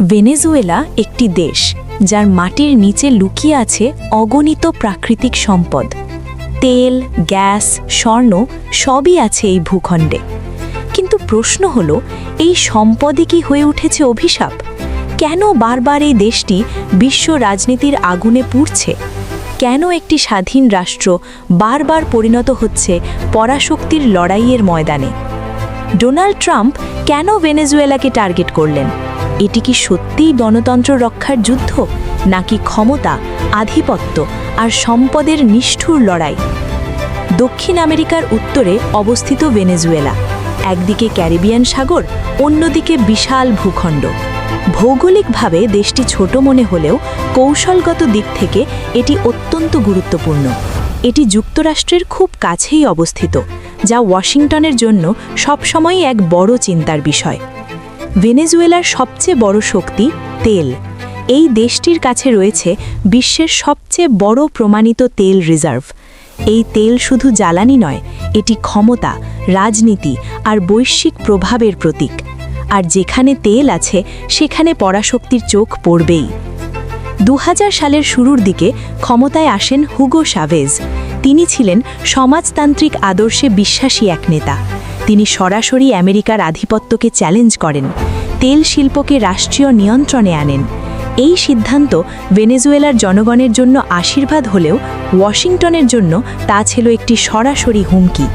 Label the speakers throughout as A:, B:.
A: Venezuela একটি দেশ যার মাটির নিচে লুকিয়ে আছে অগণিত প্রাকৃতিক সম্পদ। তেল, গ্যাস, স্বর্ণ সবই আছে এই ভূখণ্ডে। কিন্তু প্রশ্ন হলো, এই সম্পদই কি হয়ে উঠেছে অভিশাপ? কেন বারবার এই দেশটি বিশ্ব রাজনীতির আগুনে পুড়ছে? কেন একটি স্বাধীন রাষ্ট্র বারবার পরিণত হচ্ছে পরাশক্তির লড়াইয়ের ময়দানে? ডোনাল্ড ট্রাম্প কেন ভেনেজুয়েলাকে টার্গেট করলেন? এটি কি সত্যিই গণতন্ত্র রক্ষার যুদ্ধ, নাকি ক্ষমতা, আধিপত্য আর সম্পদের নিষ্ঠুর লড়াই? দক্ষিণ আমেরিকার উত্তরে অবস্থিত ভেনেজুয়েলা, একদিকে ক্যারিবিয়ান সাগর, অন্যদিকে বিশাল ভূখণ্ড। ভৌগোলিকভাবে দেশটি ছোট মনে হলেও কৌশলগত দিক থেকে এটি অত্যন্ত গুরুত্বপূর্ণ। এটি যুক্তরাষ্ট্রের খুব কাছেই অবস্থিত, যা ওয়াশিংটনের জন্য সবসময়ই এক বড় চিন্তার বিষয়। ভেনেজুয়েলার সবচেয়ে বড় শক্তি তেল। এই দেশটির কাছে রয়েছে বিশ্বের সবচেয়ে বড় প্রমাণিত তেল রিজার্ভ। এই তেল শুধু জ্বালানি নয়, এটি ক্ষমতা, রাজনীতি আর বৈশ্বিক প্রভাবের প্রতীক। আর যেখানে তেল আছে সেখানে পরাশক্তির চোখ পড়বেই। ২০০০ সালের শুরুর দিকে ক্ষমতায় আসেন হুগো চাভেজ। তিনি ছিলেন সমাজতান্ত্রিক আদর্শে বিশ্বাসী এক নেতা। তিনি সরাসরি আমেরিকার আধিপত্যকে চ্যালেঞ্জ করেন, তেল শিল্পকে রাষ্ট্রীয় নিয়ন্ত্রণে আনেন। এই সিদ্ধান্ত ভেনেজুয়েলার জনগণের জন্য আশীর্বাদ হলেও ওয়াশিংটনের জন্য তা ছিল একটি সরাসরি হুমকি।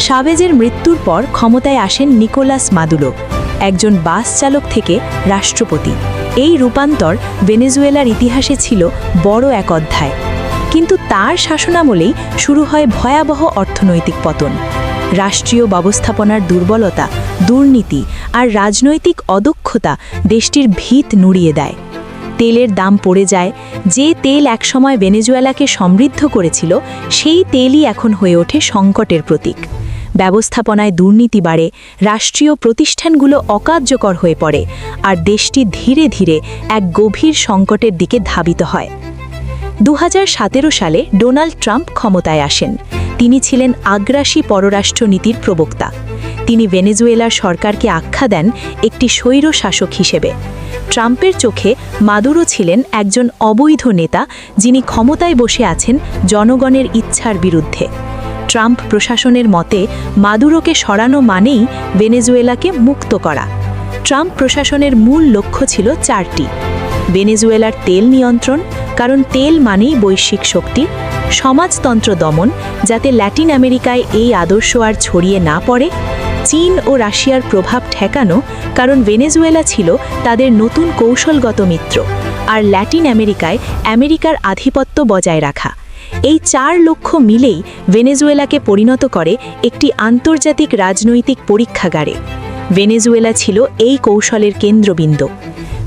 A: চাভেজের মৃত্যুর পর ক্ষমতায় আসেন নিকোলাস মাদুরো, একজন বাস চালক থেকে রাষ্ট্রপতি। এই রূপান্তর ভেনেজুয়েলার ইতিহাসে ছিল বড় এক অধ্যায়। কিন্তু তার শাসনামলেই শুরু হয় ভয়াবহ অর্থনৈতিক পতন। রাষ্ট্রীয় ব্যবস্থাপনার দুর্বলতা, দুর্নীতি আর রাজনৈতিক অদক্ষতা দেশটির ভিত নুড়িয়ে দেয়। তেলের দাম পড়ে যায়। যে তেল একসময় ভেনেজুয়েলাকে সমৃদ্ধ করেছিল, সেই তেলই এখন হয়ে ওঠে সংকটের প্রতীক। ব্যবস্থাপনায় দুর্নীতি বাড়ে, রাষ্ট্রীয় প্রতিষ্ঠানগুলো অকার্যকর হয়ে পড়ে, আর দেশটি ধীরে ধীরে এক গভীর সংকটের দিকে ধাবিত হয়। ২০১৭ সালে ডোনাল্ড ট্রাম্প ক্ষমতায় আসেন। তিনি ছিলেন আগ্রাসী পররাষ্ট্রনীতির প্রবক্তা। তিনি ভেনেজুয়েলার সরকারকে আখ্যা দেন একটি স্বৈর শাসক হিসেবে। ট্রাম্পের চোখে মাদুরো ছিলেন একজন অবৈধ নেতা, যিনি ক্ষমতায় বসে আছেন জনগণের ইচ্ছার বিরুদ্ধে। ট্রাম্প প্রশাসনের মতে মাদুরোকে সরানো মানেই ভেনেজুয়েলাকে মুক্ত করা। ট্রাম্প প্রশাসনের মূল লক্ষ্য ছিল চারটি: ভেনেজুয়েলার তেল নিয়ন্ত্রণ, কারণ তেল মানেই বৈশ্বিক শক্তি; সমাজতন্ত্র দমন, যাতে ল্যাটিন আমেরিকায় এই আদর্শ আর ছড়িয়ে না পড়ে; চীন ও রাশিয়ার প্রভাব ঠেকানো, কারণ ভেনেজুয়েলা ছিল তাদের নতুন কৌশলগত মিত্র; আর ল্যাটিন আমেরিকায় আমেরিকার আধিপত্য বজায় রাখা। এই চার লক্ষ্য মিলেই ভেনেজুয়েলাকে পরিণত করে একটি আন্তর্জাতিক রাজনৈতিক পরীক্ষাগারে। ভেনেজুয়েলা ছিল এই কৌশলের কেন্দ্রবিন্দু।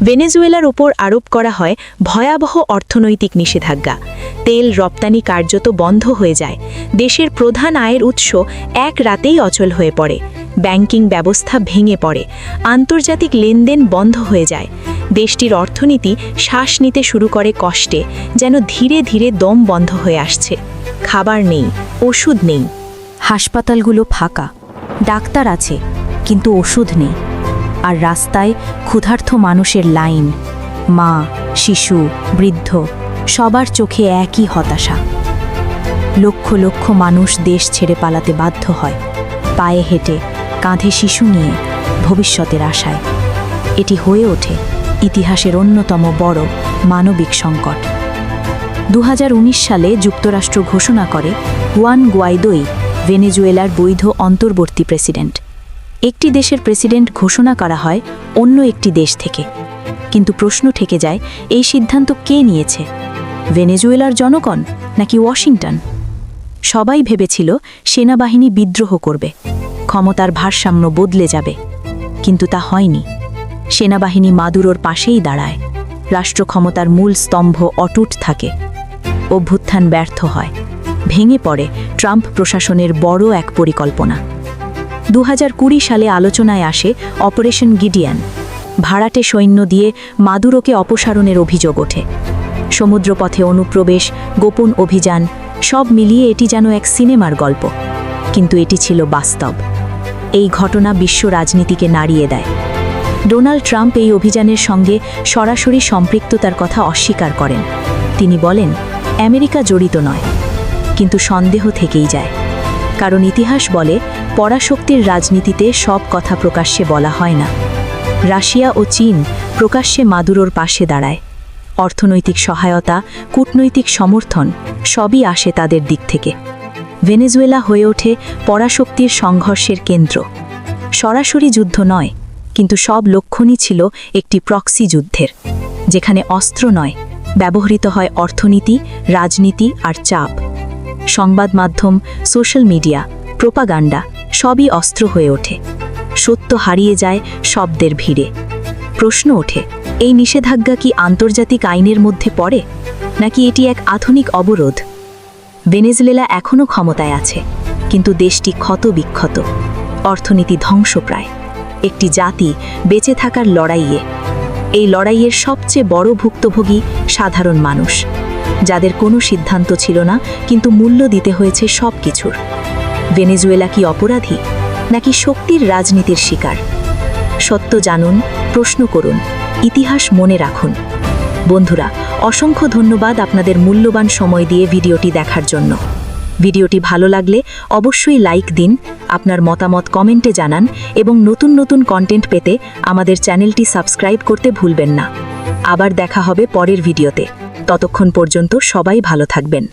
A: ভেনেজুয়েলার ওপর আরোপ করা হয় ভয়াবহ অর্থনৈতিক নিষেধাজ্ঞা। তেল রপ্তানি কার্যত বন্ধ হয়ে যায়। দেশের প্রধান আয়ের উৎস এক রাতেই অচল হয়ে পড়ে। ব্যাংকিং ব্যবস্থা ভেঙে পড়ে। আন্তর্জাতিক লেনদেন বন্ধ হয়ে যায়। দেশটির অর্থনীতি শ্বাস নিতে শুরু করে কষ্টে, যেন ধীরে ধীরে দম বন্ধ হয়ে আসছে। খাবার নেই, ওষুধ নেই। হাসপাতালগুলো ফাঁকা। ডাক্তার আছে, কিন্তু ওষুধ নেই। আর রাস্তায় ক্ষুধার্ত মানুষের লাইন। মা, শিশু, বৃদ্ধ সবার চোখে একই হতাশা। লক্ষ লক্ষ মানুষ দেশ ছেড়ে পালাতে বাধ্য হয়, পায়ে হেঁটে, কাঁধে শিশু নিয়ে, ভবিষ্যতের আশায়। এটি হয়ে ওঠে ইতিহাসের অন্যতম বড় মানবিক সংকট। ২০১৯ সালে যুক্তরাষ্ট্র ঘোষণা করে হুয়ান গুয়াইদোই ভেনেজুয়েলার বৈধ অন্তর্বর্তী প্রেসিডেন্ট। একটি দেশের প্রেসিডেন্ট ঘোষণা করা হয় অন্য একটি দেশ থেকে। কিন্তু প্রশ্ন থেকে যায়, এই সিদ্ধান্ত কে নিয়েছে? ভেনেজুয়েলার জনগণ নাকি ওয়াশিংটন? সবাই ভেবেছিল সেনাবাহিনী বিদ্রোহ করবে, ক্ষমতার ভারসাম্য বদলে যাবে। কিন্তু তা হয়নি। সেনাবাহিনী মাদুরোর পাশেই দাঁড়ায়। রাষ্ট্র ক্ষমতার মূল স্তম্ভ অটুট থাকে। অভ্যুত্থান ব্যর্থ হয়। ভেঙে পড়ে ট্রাম্প প্রশাসনের বড় এক পরিকল্পনা। ২০২০ সালে আলোচনায় আসে অপারেশন গিডিয়ান। ভাড়াটে সৈন্য দিয়ে মাদুরোকে অপসারণের অভিযোগ ওঠে। সমুদ্রপথে অনুপ্রবেশ, গোপন অভিযান, সব মিলিয়ে এটি যেন এক সিনেমার গল্প। কিন্তু এটি ছিল বাস্তব। এই ঘটনা বিশ্ব রাজনীতিকে নাড়িয়ে দেয়। ডোনাল্ড ট্রাম্প এই অভিযানের সঙ্গে সরাসরি সম্পৃক্ততার কথা অস্বীকার করেন। তিনি বলেন, আমেরিকা জড়িত নয়, কিন্তু সন্দেহ থেকেই যায়। কারণ ইতিহাস বলে, পরাশক্তির রাজনীতিতে সব কথা প্রকাশ্যে বলা হয় না। রাশিয়া ও চীন প্রকাশ্যে মাদুরোর পাশে দাঁড়ায়। অর্থনৈতিক সহায়তা, কূটনৈতিক সমর্থন সবই আসে তাদের দিক থেকে। ভেনেজুয়েলা হয়ে ওঠে পরাশক্তির সংঘর্ষের কেন্দ্র। সরাসরি যুদ্ধ নয়, কিন্তু সব লক্ষণই ছিল একটি প্রক্সি যুদ্ধের, যেখানে অস্ত্র নয়, ব্যবহৃত হয় অর্থনীতি, রাজনীতি আর চাপ। সংবাদ মাধ্যম, সোশ্যাল মিডিয়া, প্রোপাগান্ডা সবই অস্ত্র হয়ে ওঠে। সত্য হারিয়ে যায় শব্দের ভিড়ে। প্রশ্ন ওঠে, এই নিষেধাজ্ঞা কি আন্তর্জাতিক আইনের মধ্যে পড়ে, নাকি এটি এক আধুনিক অবরোধ? ভেনেজুয়েলা এখনও ক্ষমতায় আছে, কিন্তু দেশটি ক্ষত-বিক্ষত, অর্থনীতি ধ্বংসপ্রায়, একটি জাতি বেঁচে থাকার লড়াইয়ে। এই লড়াইয়ের সবচেয়ে বড় ভুক্তভোগী সাধারণ মানুষ, যাদের কোনো সিদ্ধান্ত ছিল না, কিন্তু মূল্য দিতে হয়েছে সব কিছুর। ভেনেজুয়েলা কি অপরাধী, নাকি শক্তির রাজনীতির শিকার? সত্য জানুন, প্রশ্ন করুন, ইতিহাস মনে রাখুন। বন্ধুরা, অসংখ্য ধন্যবাদ আপনাদের মূল্যবান সময় দিয়ে ভিডিওটি দেখার জন্য। ভিডিওটি ভালো লাগলে অবশ্যই লাইক দিন, আপনার মতামত কমেন্টে জানান এবং নতুন নতুন কন্টেন্ট পেতে আমাদের চ্যানেলটি সাবস্ক্রাইব করতে ভুলবেন না। আবার দেখা হবে পরের ভিডিওতে। ততক্ষণ পর্যন্ত সবাই ভালো থাকবেন।